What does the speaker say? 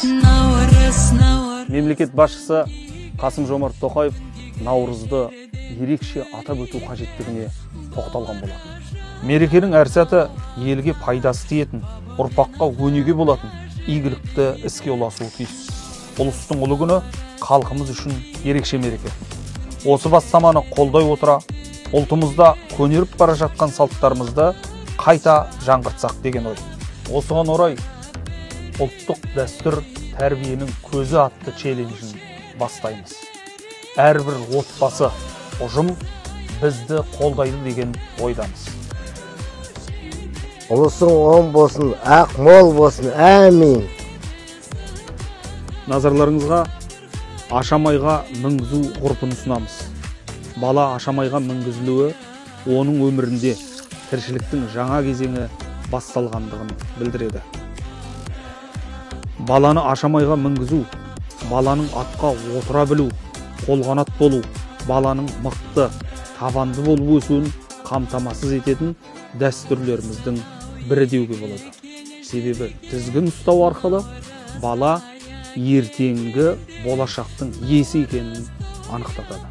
Мемлекет басшысы Қасым-Жомарт Тоқаев Наурызды ерекше атап өту қажеттігіне тоқталған болатын. Мерекенің әр сәті елге пайдасы тиетін, ұрпаққа өнеге болатын игілікті іске ұласуы тиіс. Ұлыстың ұлы күні халқымыз үшін ерекше мереке. Осы бастаманы қолдай отыра, ұлтымызда көнеріп бара жатқан салттарымызды қайта жаңғыртсақ деген ой. Осыған орай ұлттық дәстүр тәрбиенің көзі атты челленджін бастаймыз. Әрбір отбасы, ұжым бізді қолдайды деген ойдамыз. Ұлысың оң болсын, ақ мол болсын, әмин. Назарларыңызға ашамайға мінгізу ғұрпын ұсынамыз. Бала ашамайға мінгізілуі оның өмірінде тіршіліктің жаңа кезеңі басталғандығын білдіреді. Баланы ашамайға мінгізу, баланың атқа отыра білу, қолғанат болу, баланың мықты, табанды болып өсуін қамтамасыз ететін дәстүрлеріміздің бірі деуге болады. Себебі тізгін ұстау арқылы бала ертеңгі болашақтың иесі екенін анықтатады.